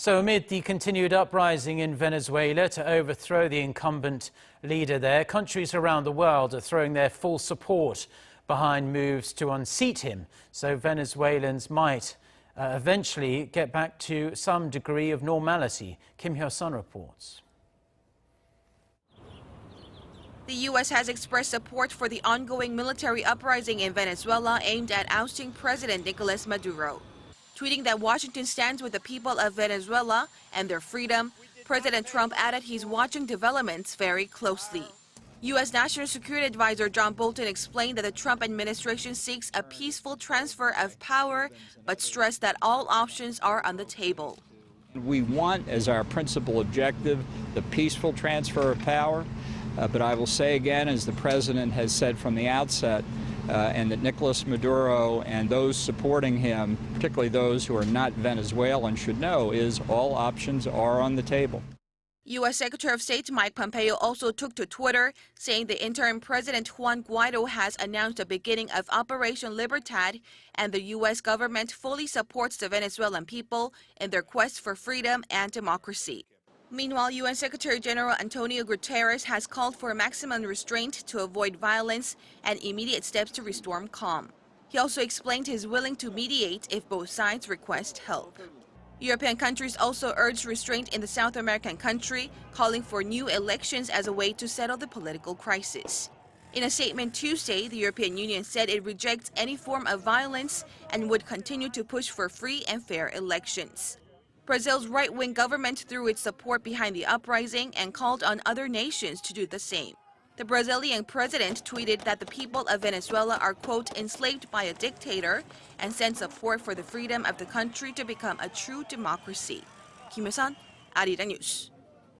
So amid the continued uprising in Venezuela to overthrow the incumbent leader there, countries around the world are throwing their full support behind moves to unseat him, so Venezuelans might eventually get back to some degree of normality. Hyo-sun reports. The U.S. has expressed support for the ongoing military uprising in Venezuela aimed at ousting President Nicolas Maduro. Tweeting that Washington stands with the people of Venezuela and their freedom, President Trump added he's watching developments very closely. U.S. National Security Advisor John Bolton explained that the Trump administration seeks a peaceful transfer of power, but stressed that all options are on the table. We want, as our principal objective, the peaceful transfer of power. But I will say again, as the President has said from the outset, and that Nicolas Maduro and those supporting him, particularly those who are not Venezuelan, should know, is all options are on the table. U.S. Secretary of State Mike Pompeo also took to Twitter, saying the interim President Juan Guaido has announced the beginning of Operation Libertad, and the U.S. government fully supports the Venezuelan people in their quest for freedom and democracy. Meanwhile, UN Secretary General Antonio Guterres has called for maximum restraint to avoid violence and immediate steps to restore calm. He also explained he's willing to mediate if both sides request help. European countries also urged restraint in the South American country, calling for new elections as a way to settle the political crisis. In a statement Tuesday, the European Union said it rejects any form of violence and would continue to push for free and fair elections. Brazil's right-wing government threw its support behind the uprising and called on other nations to do the same. The Brazilian president tweeted that the people of Venezuela are, quote, enslaved by a dictator, and sent support for the freedom of the country to become a true democracy. Hyo-sun, Arirang News.